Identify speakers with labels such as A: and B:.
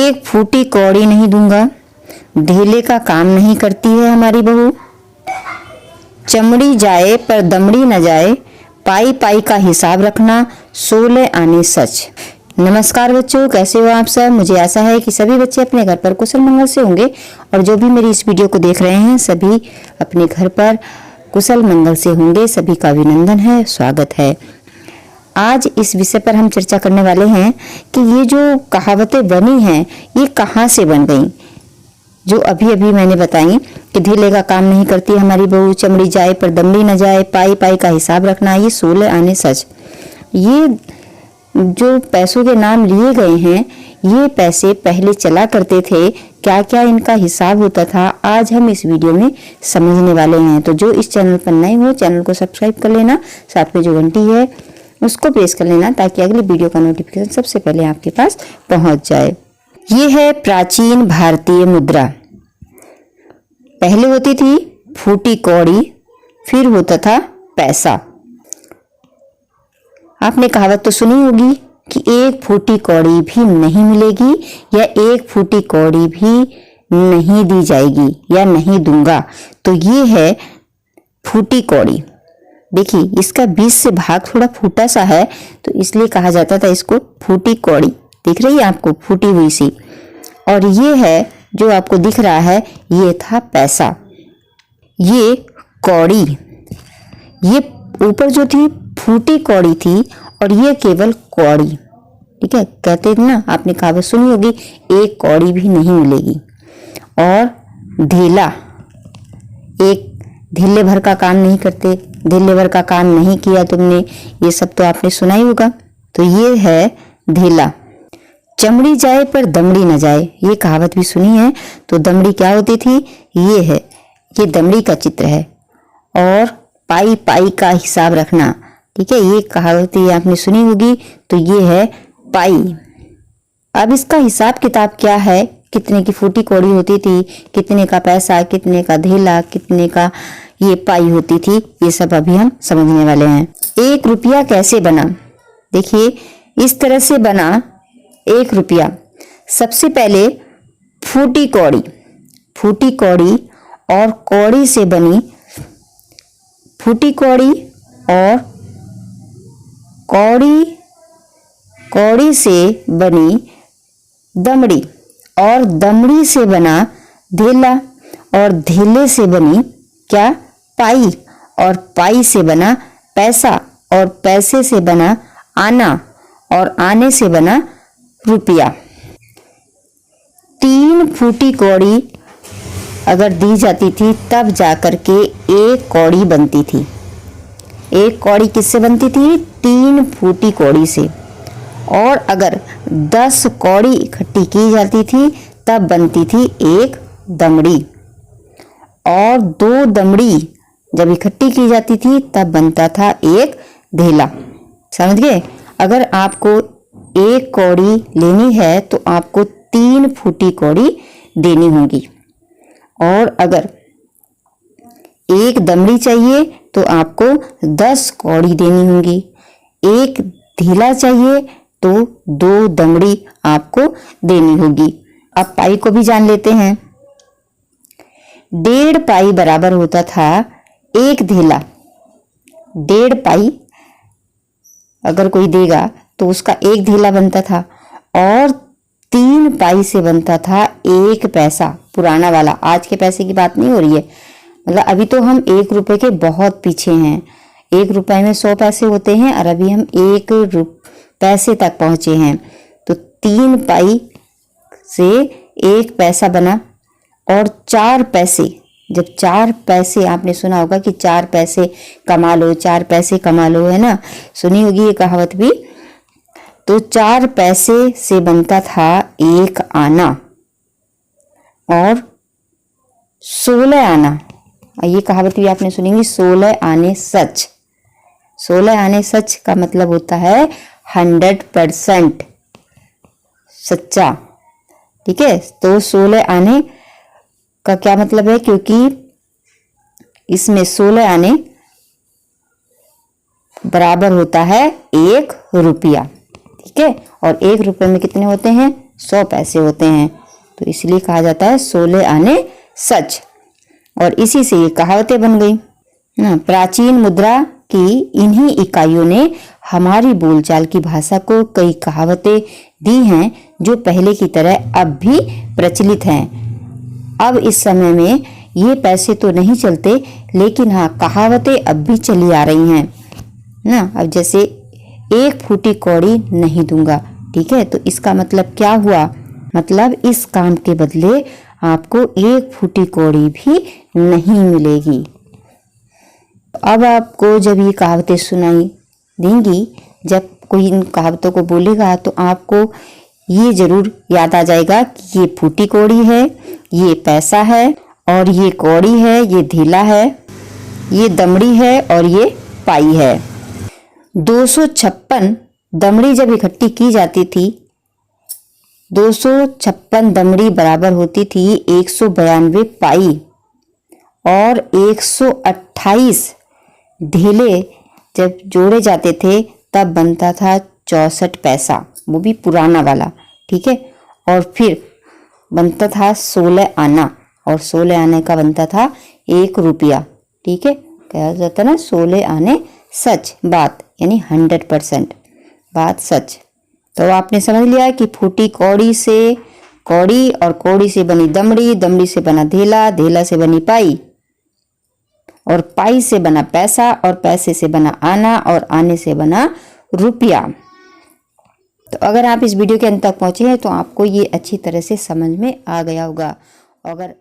A: एक फूटी कौड़ी नहीं दूंगा, ढेले का काम नहीं करती है हमारी बहू। चमड़ी जाए पर दमड़ी न जाए, पाई पाई का हिसाब रखना, 16 आने सच। नमस्कार बच्चों, कैसे हो आप सब। मुझे आशा है कि सभी बच्चे अपने घर पर कुशल मंगल से होंगे और जो भी मेरी इस वीडियो को देख रहे हैं सभी अपने घर पर कुशल मंगल से होंगे। सभी का अभिनंदन है, स्वागत है। आज इस विषय पर हम चर्चा करने वाले हैं कि ये जो कहावतें बनी हैं ये कहाँ से बन गई। जो अभी अभी मैंने बताई कि ढीले का काम नहीं करती हमारी बहू, चमड़ी जाए पर दमड़ी न जाए, पाई पाई का हिसाब रखना, ये 16 आने सच। ये जो पैसों के नाम लिए गए हैं ये पैसे पहले चला करते थे, क्या क्या इनका हिसाब होता था, आज हम इस वीडियो में समझने वाले हैं। तो जो इस चैनल पर नए हो चैनल को सब्सक्राइब कर लेना, साथ में जो घंटी है उसको प्रेस कर लेना ताकि अगली वीडियो का नोटिफिकेशन सबसे पहले आपके पास पहुंच जाए। ये है प्राचीन भारतीय मुद्रा। पहले होती थी फूटी कौड़ी, फिर होता था पैसा। आपने कहावत तो सुनी होगी कि एक फूटी कौड़ी भी नहीं मिलेगी या एक फूटी कौड़ी भी नहीं दी जाएगी या नहीं दूंगा। तो ये है फूटी कौड़ी। देखिए इसका बीच से भाग थोड़ा फूटा सा है तो इसलिए कहा जाता था इसको फूटी कौड़ी। दिख रही है आपको फूटी हुई सी। और ये है जो आपको दिख रहा है ये था पैसा। ये कौड़ी, ये ऊपर जो थी फूटी कौड़ी थी और ये केवल कौड़ी। ठीक है, कहते थे ना, आपने कहावत सुनी होगी एक कौड़ी भी नहीं मिलेगी। और ढीला, एक ढीले भर का काम नहीं करते, ढीले भर का काम नहीं किया तुमने, ये सब तो आपने सुना ही होगा। तो ये है ढीला। चमड़ी जाए पर दमड़ी न जाए, ये कहावत भी सुनी है। तो दमड़ी क्या होती थी, ये है, ये दमड़ी का चित्र है। और पाई पाई का हिसाब रखना, ठीक है, ये कहावत ये आपने सुनी होगी। तो ये है पाई। अब इसका हिसाब किताब क्या है, कितने की फूटी कौड़ी होती थी, कितने का पैसा, कितने का ढेला, कितने का ये पाई होती थी, ये सब अभी हम समझने वाले हैं। 1 रुपया कैसे बना, देखिए इस तरह से बना 1 रुपया। सबसे पहले फूटी कौड़ी, फूटी कौड़ी और कौड़ी से बनी, फूटी कौड़ी और कौड़ी, कौड़ी से बनी दमड़ी और दमड़ी से बना ढेला और ढेले से बनी क्या, पाई, और पाई से बना पैसा और पैसे से बना आना और आने से बना रुपया। 3 फूटी कौड़ी अगर दी जाती थी तब जाकर के 1 कौड़ी बनती थी। 1 कौड़ी किससे बनती थी, 3 फूटी कौड़ी से। और अगर 10 कौड़ी इकट्ठी की जाती थी तब बनती थी 1 दमड़ी। और 2 दमड़ी जब इकट्ठी की जाती थी तब बनता था 1 ढेला। समझ गए। अगर आपको 1 कौड़ी लेनी है तो आपको 3 फूटी कौड़ी देनी होगी। और अगर 1 दमड़ी चाहिए तो आपको 10 कौड़ी देनी होगी। 1 ढीला चाहिए तो 2 दमड़ी आपको देनी होगी। अब पाई को भी जान लेते हैं। 1.5 पाई बराबर होता था 1 ढेला। 1.5 पाई अगर कोई देगा तो उसका 1 ढेला बनता था। और 3 पाई से बनता था 1 पैसा, पुराना वाला। आज के पैसे की बात नहीं हो रही है, मतलब अभी तो हम 1 रुपए के बहुत पीछे हैं। 1 रुपए में 100 पैसे होते हैं और अभी हम 1 पैसे तक पहुंचे हैं। तो 3 पाई से 1 पैसा बना। और 4 पैसे, जब 4 पैसे, आपने सुना होगा कि 4 पैसे कमा लो, 4 पैसे कमा लो, है ना, सुनी होगी ये कहावत भी। तो 4 पैसे से बनता था 1 आना और 16 आना। ये कहावत भी आपने सुनी होगी, 16 आने सच। 16 आने सच का मतलब होता है 100% सच्चा। ठीक है, तो 16 आने का क्या मतलब है, क्योंकि इसमें 16 आने बराबर होता है 1 रुपया। ठीक है, और 1 रुपये में कितने होते हैं, 100 पैसे होते हैं। तो इसलिए कहा जाता है 16 आने सच। और इसी से ये कहावतें बन गई ना। प्राचीन मुद्रा की इन्हीं इकाइयों ने हमारी बोलचाल की भाषा को कई कहावतें दी हैं जो पहले की तरह अब भी प्रचलित हैं। अब इस समय में ये पैसे तो नहीं चलते, लेकिन हाँ कहावतें अब भी चली आ रही हैं ना। अब जैसे 1 फूटी कौड़ी नहीं दूंगा, ठीक है, तो इसका मतलब क्या हुआ? मतलब इस काम के बदले आपको 1 फूटी कौड़ी भी नहीं मिलेगी। अब आपको जब ये कहावतें सुनाई देंगी, जब कोई इन कहावतों को बोलेगा तो आपको ये जरूर याद आ जाएगा कि ये फूटी कौड़ी है, ये पैसा है, और ये कौड़ी है, ये धीला है, ये दमड़ी है और ये पाई है। 256 दमड़ी जब इकट्ठी की जाती थी, 256 दमड़ी बराबर होती थी 192 पाई, और 128 ढीले जब जोड़े जाते थे तब बनता था 64 पैसा, वो भी पुराना वाला, ठीक है। और फिर बनता था 16 आना, और 16 आने का बनता था 1 रुपया, ठीक है। कहा जाता ना 16 आने सच बात, यानी 100% बात सच। तो आपने समझ लिया कि फूटी कौड़ी से कौड़ी, और कौड़ी से बनी दमड़ी, दमड़ी से बना धेला, धेला से बनी पाई, और पाई से बना पैसा, और पैसे से बना आना, और आने से बना रुपया। तो अगर आप इस वीडियो के अंत तक पहुंचे हैं तो आपको ये अच्छी तरह से समझ में आ गया होगा। अगर